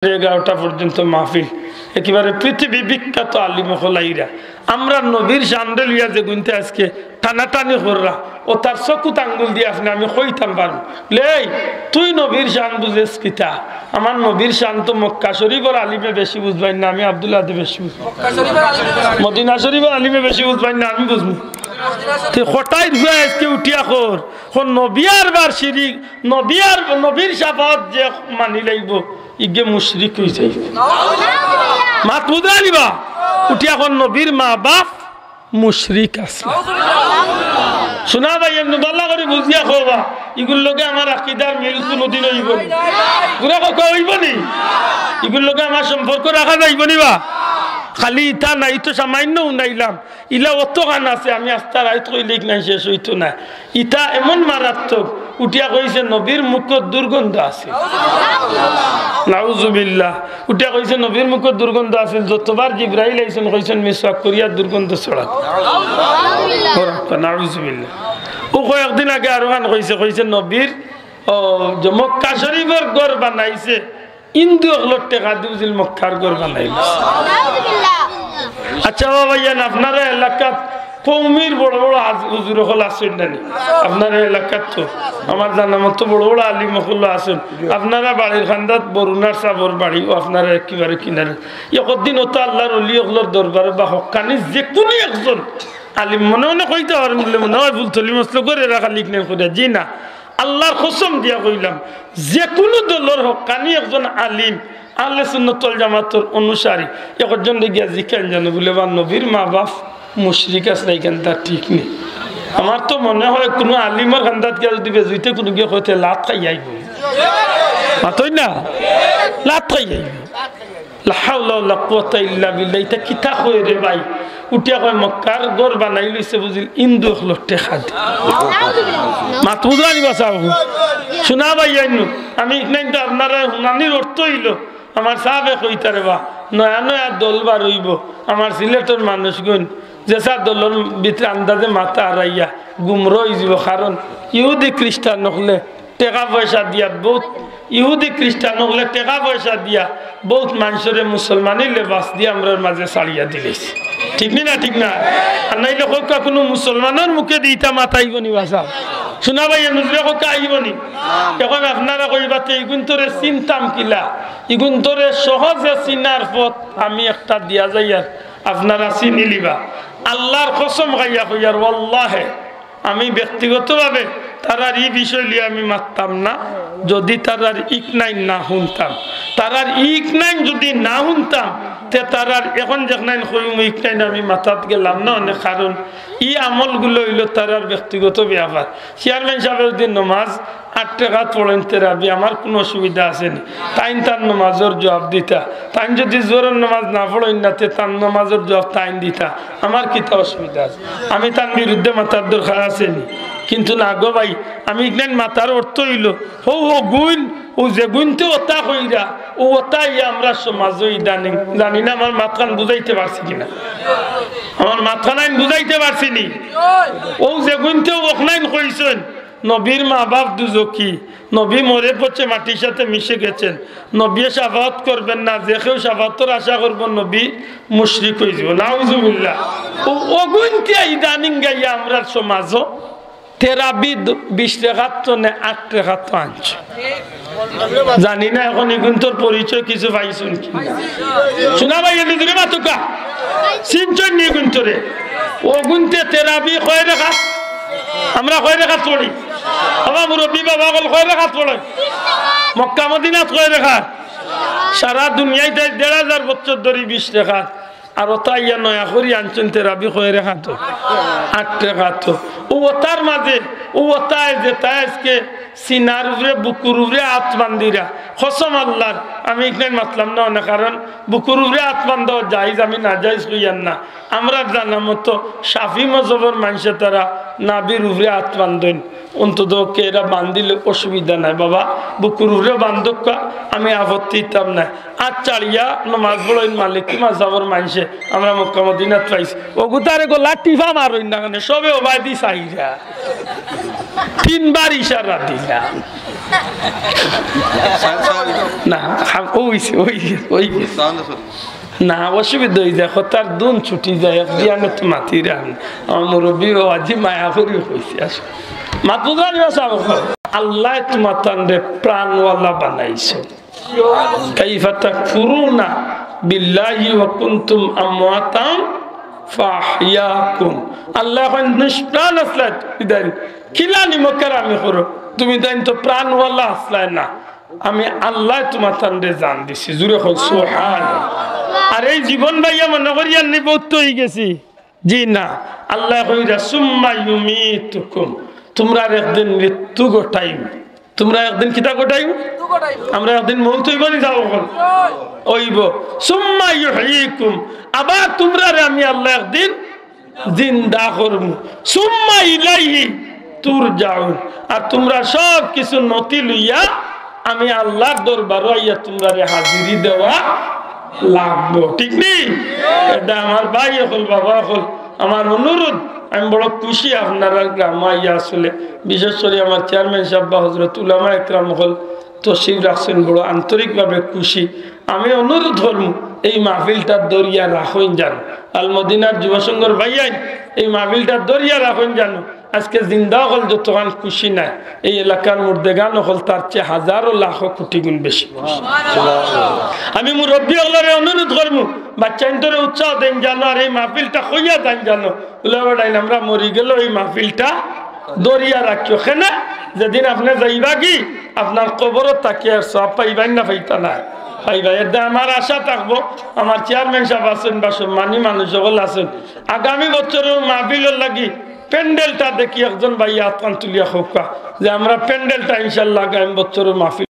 11টা পর্যন্ত মাহফিল একেবারে পৃথিবী বিখ্যাত আলিম হলাইরা আমরা নবীর শানরে লিয়া যে গুনতে আজকে টানাটানি কররা ও তার চকুত আঙ্গুল দিয়ে আপনি আমি কইতাম পারব লেই তুই নবীর শান বুঝেস কিতা আমার নবীর শান তো মক্কা শরীফের আলিমে বেশি বুঝবাই না আমি আব্দুল্লাহ দে বেশি বুঝবো মদিনা শরীফের আলিমে বেশি বুঝবাই না আমি বুঝবো হঠাৎ আজকে উঠিয়া কর নবিয়ার বার শিরিক নবীর শাফাত যে মানি লাইব ইগে মুশরিক হয়ে যাইব মাত বুঝা নিবা উঠিয়া কর নবীর মা বাপ মুশরিক আছে শোনা ভাই এমনি বাল্লা করে বুঝিয়া খোবা এগুলোর লোকে আমার আকিদার মিল কোনোদিন হইব নি পুরা কথা হইব নি এগুলোর লোকে আমার সম্পর্ক রাখা যাইব নি বা খালি ইটা নাই তো সামান্য উনাইলাম ইলা অত গান আছে আমি আস্তার আয়ত কইলেই নাই শেষ হইতো না ইটা এমন মারাত্মক উঠিয়া কইছে নবীর মুখত দুর্গন্ধ আছে নাউজুবিল্লাহ উঠিয়া কইছে নবীর মুখত দুর্গন্ধ আছে যতবার জিবরাইল আইছেন কইছেন মিসওয়াক করিয়া দুর্গন্ধ ছড়া নাউজুবিল্লাহ ও কয়েকদিন আগে আরো গান কইছে নবীর যে মক্কা শরীফের ঘর বানাইছে ইন্দু অগলোর টেকা দিউছিল মক্কার ঘর বানাইল আচ্ছা ভাইয়ান আপনারা এলাকাত কৌমির বড় বড় হুজুর হল আসেন না আপনারা এলাকাত তো আমার জানা মতো বড় বড় আলিম হল আসেন আপনারা বাড়ির খান্দাত বরুণার সাবর বাড়ি ও আপনারা একেবারে কিনারে একদিন ও তো আল্লাহর অলি অগলোর দরবারে বা হকানি যে কোনো একজন আলিম মনে মনে কইতে পারেন বলে মনে হয় ভুল থলি মসল করে রাখা লিখলেন করে জি না আল্লাহর কসম দিয়া কইলাম যে কোনো দলের হকানি একজন আলিম আহলে সুন্নাত ওয়াল জামাতের অনুসারী একজন গিয়া জিকান জানো বলে বা নবীর মা বাপ মুশরিক আছে এইখান তার ঠিক নেই আমার তো মনে হয় কোনো আলিমের খান্দাত গিয়া যদি বেজুইতে কোনো গিয়ে হইতে লাত খাই আইব মাতই না লাত খাই আইব লা হাওলা ওয়ালা কুওয়াতা ইল্লা বিল্লাহ এটা কিতা কই রে ভাই উঠিয়া কয় মক্কার ঘর বানাই লইছে বুঝিল ইন্দু হলর টেকা দি মাত বুঝানি বাসাও শোনা ভাই আইনু আমি নাই তো আপনারা হুনানির অর্থ হইল আমার সাহাবে কইতারে বা নয়া নয়া দল বার হইব আমার সিলেটের মানুষগুন যেসা দলের ভিতরে আন্দাজে মাথা হারাইয়া গুমর হয়ে যাব কারণ ইহুদি খ্রিস্টান হলে টেকা পয়সা দিয়া বহুত ইহুদি খ্রিস্টান হলে টেকা পয়সা দিয়া বহুত মানুষের মুসলমানি লেবাস দিয়ে আমরা মাঝে ছাড়িয়া দিলেছি ঠিক না ঠিক না আর নাইলে হোক কোনো মুসলমানের মুখে দিতা মাথাইব নি বাসা শোনা ভাই নুজরে হোক আইব নি এখন আপনারা কইবাতে ইগুন তোরে চিন্তাম কিলা ইগুন তোরে সহজে চিনার পথ আমি একটা দিয়া যাই আর আপনারা চিনি লিবা আল্লাহর কসম গাইয়া কইয়ার ওয়াল্লাহে আমি ব্যক্তিগতভাবে তারার এই বিষয় নিয়ে আমি মানতাম না যদি তারার ইকনাইন না শুনতাম তারার ইকনাইন যদি না শুনতাম তে তারার এখন যেখানে ইকনাইন আমি মাথাত গেলাম না অনেক কারণ এই আমলগুলো হইল তারার ব্যক্তিগত ব্যাপার চেয়ারম্যান সাহেবের দিন নমাজ 8 টাকা পড়েন তেরাবি আমার কোনো অসুবিধা আসেনি তাইন তার নমাজের জবাব দিতা তাইন যদি জোরের নমাজ না পড়েন না তে তার নমাজের জবাব তাইন দিতা আমার কিতা অসুবিধা আছে আমি তার বিরুদ্ধে মাথার দরকার আসেনি কিন্তু না গো ভাই আমি ইগনাইন মাথার অর্থ হইল হো গুণ ও যে গুণতে ওতা কইরা ও ওতাই আমরা সমাজে জানি না আমার মাথান বুঝাইতে পারছি কিনা আমার মাথানাইন বুঝাইতে পারছি নি ও যে গুণতে ওখনাইন কইছেন নবীর মা বাপ দুজকি নবী মরে পড়ছে মাটির সাথে মিশে গেছেন নবী শাফাত করবেন না যে কেউ শাফাতের আশা করবো নবী মুশরিক হয়ে যাব নাউজুবিল্লাহ ও অগুনতে ইদানিং গাইয়া আমরা সমাজও তেরাবি 20 টাকা তো 8 টাকা তো আনছে জানি না এখন এগুন তোর পরিচয় কিছু পাইছুন কি শোনা ভাই এলি দূরে মাতুকা সিনচন নিয়ে গুন তোরে ও গুনতে তেরাবি কয় টাকা আমরা কয় টাকা পড়ি আমার মুরব্বী বাবা বল কয় টাকা পড়ে মক্কা মদিনাত কয় টাকা সারা দুনিয়ায় 1500 বছর ধরে 20 টাকা আর ওটা ইয়া নয়া করি আনছেন তেরাবি কয় টাকা তো 8 টাকা তো ও তার মাঝে ও তাই যে তাই আজকে সিনার উপরে বুকুর উপরে হাত বান্ধিরা কসম আল্লাহর আমি এখানে মাতলাম না অনেক কারণ বুকুর উপরে হাত বান্ধাও যাইজ আমি না যাইজ কইয়ান না আমরা জানা মতো শাফি মজহবের মানুষে তারা নাবির উপরে হাত বান্ধেন অন্তত কে এরা বান্ধিলে অসুবিধা নাই বাবা বুকুর উপরে বান্ধক আমি আপত্তি দিতাম না আর চাড়িয়া নমাজ পড়েন মালিক মাঝহবের মানুষে আমরা মক্কা মদিনাত পাইছি ওগুতারে গো লাঠিফা মারইন না সবে ওবাই দি চাইরা 3 বার ইশারা দিলা না ওইছে ওই না অসুবিধা হয়ে যায় তার দুন ছুটি যায় একদিয়ানে তো মাতি রান আমার মুরব্বী আজি মায়া করি হয়েছে আসো মাতুদানি আল্লাহ তোমার তান্ডে প্রাণওয়ালা বানাইছে কাইফা তাকফুরুনা বিল্লাহি ওয়া কুনতুম আমওয়াতান ফাহইয়াকুম আল্লাহ কোন নিষ্প্রাণ আসলাত ইদার কিলানি মকরামি করো তুমি তাই তো প্রাণওয়ালা আসলাই না আমি আল্লাহ তোমার তান্ডে জান দিছি জুরে হল সুবহানাল্লাহ আর এই জীবন ভাইয়া মনে করি আর নিবত হয়ে গেছি জি না আল্লাহ কইরা সুম্মা ইউমিতুকুম তোমরা একদিন মৃত্যু ঘটাইব তোমরা একদিন কিতা ঘটাইব আমরা একদিন মৌত হইব নি যাও হইব সুম্মা ইউহয়িকুম আবার তোমরা আমি আল্লাহ একদিন জিন্দা করব সুম্মা ইলাইহি তুরজাউন আর তোমরা সব কিছু নতি লইয়া আমি আল্লাহর দরবারে আইয়া তোমরা হাজিরি দেওয়া লাগবো ঠিক নেই এটা আমার ভাই হল বাবা হল আমার অনুরোধ আমি বড় খুশি আপনারা গ্রাম আইয়া আসলে বিশেষ করে আমার চেয়ারম্যান সাহেব হযরত উলামা একরাম হল তশরিফ রাখছেন বড় আন্তরিকভাবে খুশি আমি অনুরোধ করব এই মাহফিলটার দরিয়া রাখুন জানো আল মদিনার যুব সংঘর ভাইয়াই এই মাহফিলটার দরিয়া রাখুন জানো আজকে জিন্দা হল যতক্ষণ খুশি নাই এই এলাকার মুর্দেগান হল তার চেয়ে হাজারো লাখো কোটি গুণ বেশি আমি মুরব্বী হলরে অনুরোধ করবো বাচ্চাইন্তরে উৎসাহ দেন জানো আর এই মাহফিলটা হইয়া দেন জানো উলাবাডাইন আমরা মরি গেল এই মাহফিলটা দরিয়া রাখিও কেনা যেদিন আপনি যাইবা কি আপনার কবরও তাকিয়ে আর সব পাইবেন না পাইতা না পাইবা এর আমার আশা থাকবো আমার চেয়ারম্যান সাহেব আছেন বা সম্মানী মানুষ সকল আছেন আগামী বছরের মাহফিলের লাগি প্যান্ডেলটা দেখি একজন ভাই আতকান তুলিয়া হোক যে আমরা প্যান্ডেলটা ইনশাল্লাহ আগামী বছরের মাহফিল